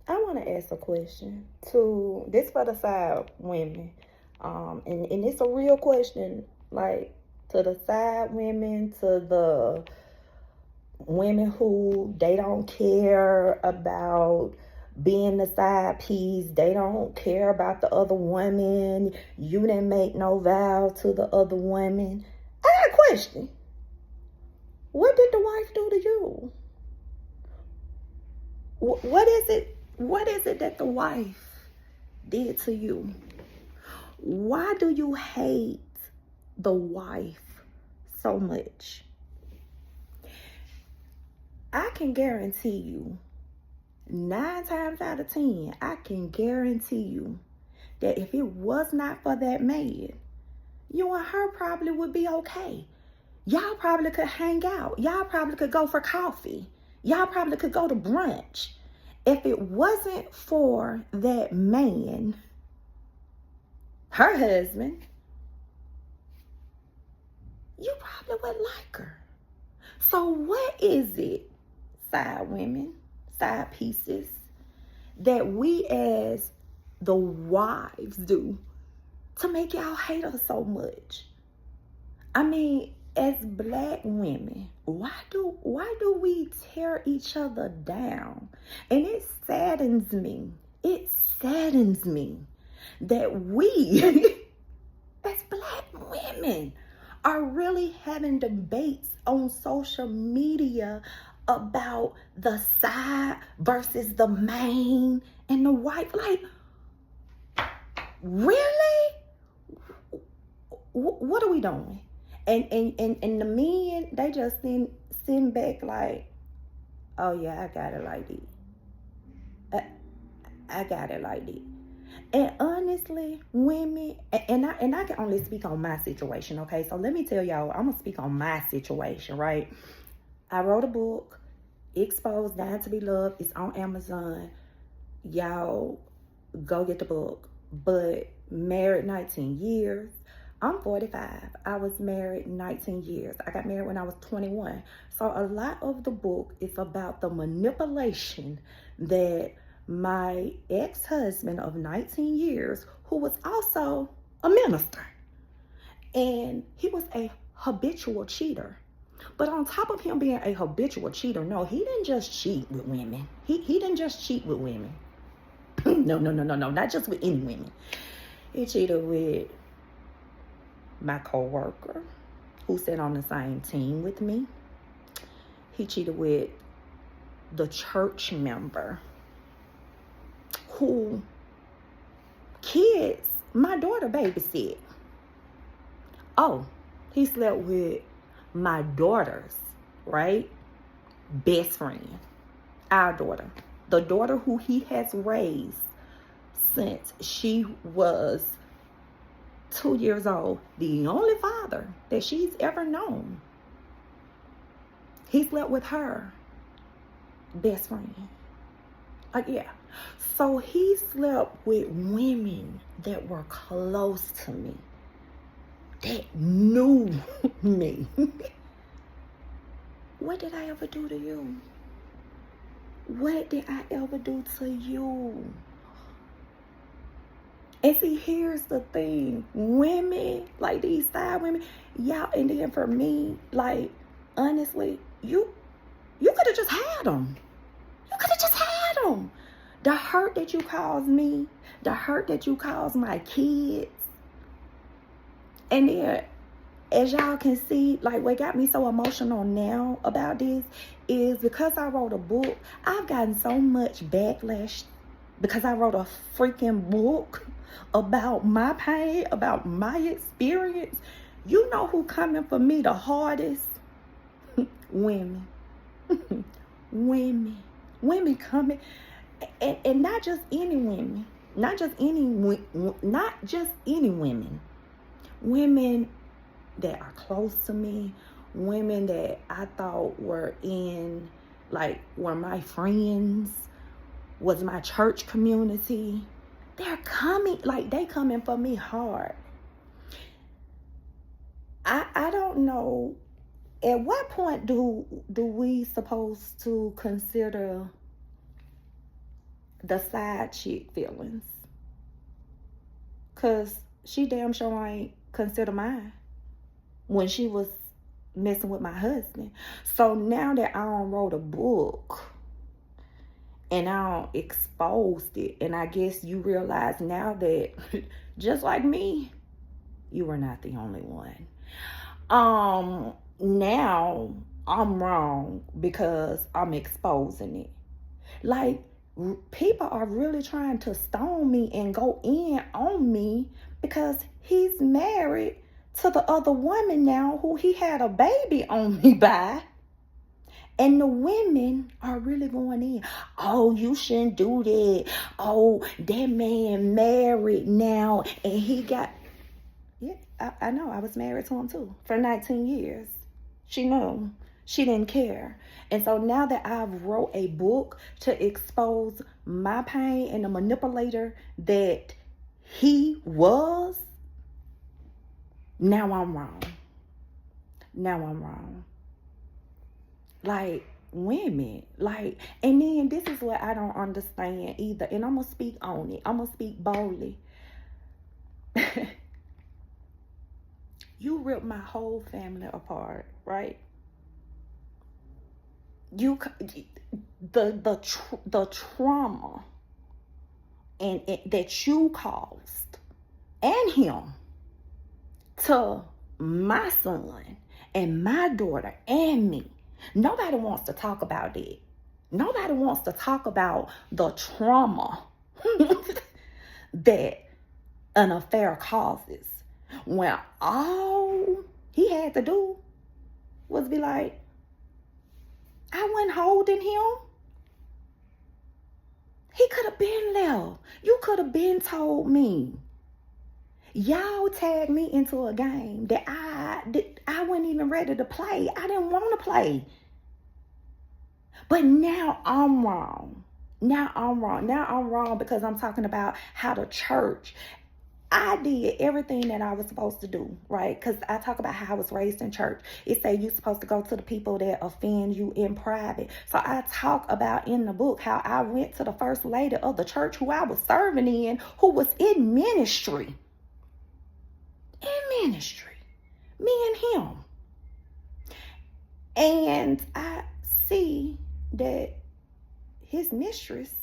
I want to ask a question to this for the side women, and it's a real question, like to the side women, to the women who they don't care about being the side piece, they don't care about the other woman. You didn't make no vow to the other woman. I got a question. What did the wife do to you? What is it? What is it that the wife did to you? Why do you hate the wife so much? I can guarantee you, 9 times out of 10, I can guarantee you that if it was not for that man, you and her probably would be okay. Y'all probably could hang out. Y'all probably could go for coffee. Y'all probably could go to brunch. If it wasn't for that man, her husband, you probably would like her. So what is it, side women, side pieces, that we as the wives do to make y'all hate us so much? I mean, as black women, why do we tear each other down? And it saddens me. It saddens me that we as black women are really having debates on social media about the side versus the main and the wife. Like, really? What are we doing? And the men, they just sitting back like, oh yeah, I got it like this. I got it like this. And honestly, women, and I can only speak on my situation, okay? So let me tell y'all, I'm gonna speak on my situation, right? I wrote a book, Exposed, Dying to Be Loved. It's on Amazon. Y'all go get the book. But married 19 years. I'm 45. I was married 19 years. I got married when I was 21. So a lot of the book is about the manipulation that my ex-husband of 19 years, who was also a minister, and he was a habitual cheater. But on top of him being a habitual cheater, no, he didn't just cheat with women. He didn't just cheat with women. No, not just with any women. He cheated with my coworker who sat on the same team with me. He cheated with the church member who kids, my daughter babysit. Oh, he slept with my daughter's, right, best friend, our daughter, the daughter who he has raised since she was 2 years old, the only father that she's ever known. He slept with her best friend. Yeah. So he slept with women that were close to me, that knew me. What did I ever do to you? What did I ever do to you? And see, here's the thing. Women, like these side women, y'all, and then for me, like, honestly, you could have just had them. You could have just had them. The hurt that you caused me, the hurt that you caused my kids. And then, as y'all can see, like, what got me so emotional now about this is because I wrote a book, I've gotten so much backlash because I wrote a freaking book about my pain, about my experience. You know who coming for me the hardest? Women. Women coming, and not just any women, not just any women. Women that are close to me, women that I thought were my friends, was my church community. They're coming, like, they coming for me hard. I don't know, at what point do we supposed to consider the side chick feelings. Because she damn sure ain't consider mine when she was messing with my husband. So now that I done wrote a book and I done exposed it, and I guess you realize now that just like me, you were not the only one. Now I'm wrong because I'm exposing it. Like, people are really trying to stone me and go in on me because he's married to the other woman now who he had a baby on me by. And the women are really going in. Oh, you shouldn't do that. Oh, that man married now and he got... Yeah, I know. I was married to him too for 19 years. She knew. She didn't care. And so now that I've wrote a book to expose my pain and the manipulator that he was, now I'm wrong. Now I'm wrong. Like, women. Like, and then this is what I don't understand either. And I'm going to speak on it. I'm going to speak boldly. You ripped my whole family apart, right? You the trauma and that you caused and him to my son and my daughter and me. Nobody wants to talk about it. Nobody wants to talk about the trauma that an affair causes, when all he had to do was be like, I wasn't holding him. He could have been left. You could have been told me. Y'all tagged me into a game that I wasn't even ready to play. I didn't want to play. But now I'm wrong. Now I'm wrong because I'm talking about how the church... I did everything that I was supposed to do, right? Because I talk about how I was raised in church. It say you're supposed to go to the people that offend you in private. So I talk about in the book how I went to the first lady of the church who I was serving in, who was in ministry. In ministry. Me and him. And I see that his mistress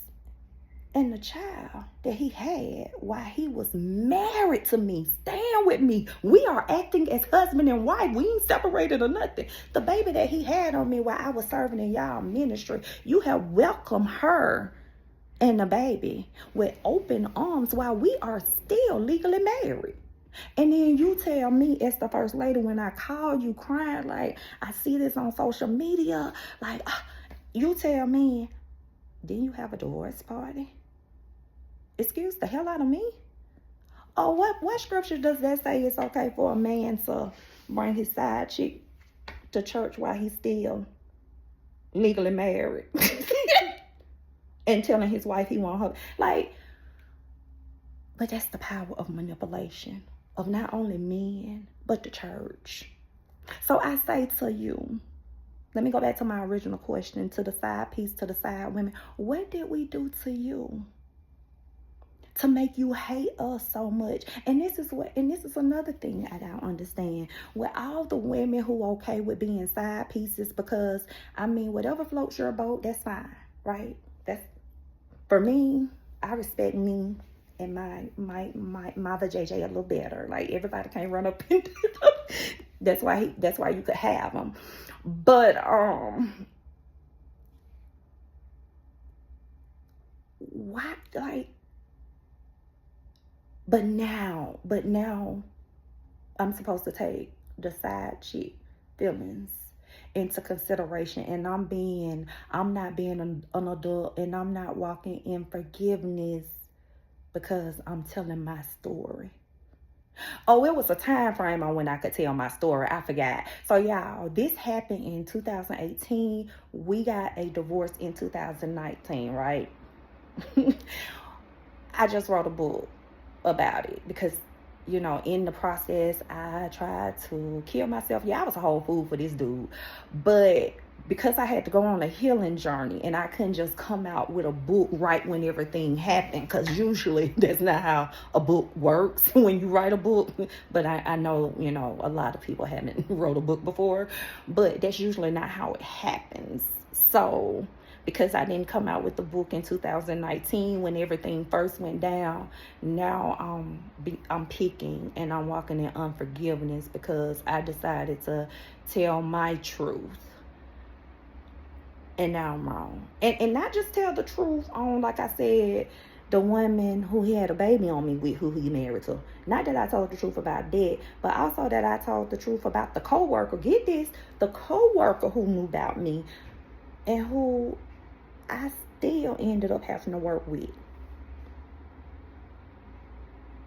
and the child that he had while he was married to me, staying with me, we are acting as husband and wife. We ain't separated or nothing. The baby that he had on me while I was serving in y'all ministry, you have welcomed her and the baby with open arms while we are still legally married. And then you tell me as the first lady, when I call you crying, like, I see this on social media, like, you tell me, didn't you have a divorce party? Excuse the hell out of me? Oh, what scripture does that say it's okay for a man to bring his side chick to church while he's still legally married? And telling his wife he want her. Like, but that's the power of manipulation of not only men, but the church. So I say to you, let me go back to my original question, to the side piece, to the side women. What did we do to you to make you hate us so much? And this is another thing I don't understand. With all the women who okay with being side pieces, because I mean, whatever floats your boat, that's fine, right? That's, for me, I respect me and my JJ a little better. Like, everybody can't run up and that's why you could have them. But what, like, but now I'm supposed to take the side chick feelings into consideration, and I'm not being an adult, and I'm not walking in forgiveness because I'm telling my story. Oh, it was a time frame on when I could tell my story. I forgot. So y'all, this happened in 2018. We got a divorce in 2019, right? I just wrote a book about it because, you know, in the process, I tried to kill myself. Yeah, I was a whole fool for this dude. But because I had to go on a healing journey, and I couldn't just come out with a book right when everything happened, because usually that's not how a book works when you write a book. But I know, a lot of people haven't wrote a book before, but that's usually not how it happens. So because I didn't come out with the book in 2019 when everything first went down, now I'm picking and I'm walking in unforgiveness, because I decided to tell my truth. And now I'm wrong. And not just tell the truth on, like I said, the woman who he had a baby on me with, who he married to. Not that I told the truth about that, but also that I told the truth about the co-worker. Get this, the co-worker who knew about me and who I still ended up having to work with.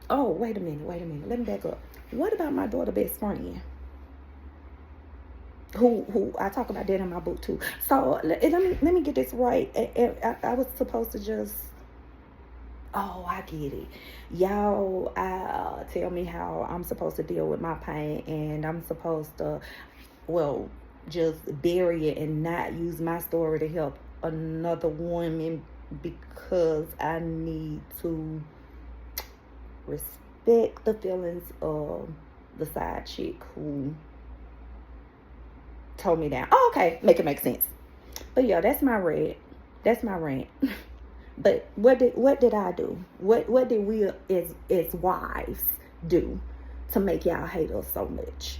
Oh, wait a minute. Let me back up. What about my daughter's best friend? Who I talk about that in my book too. So let me get this right. I was supposed to just, oh, I get it. Y'all tell me how I'm supposed to deal with my pain, and I'm supposed to, well, just bury it and not use my story to help another woman, because I need to respect the feelings of the side chick who told me that. Oh, okay, make it make sense. But yeah, that's my rant. But what did I do? What did we as wives do to make y'all hate us so much?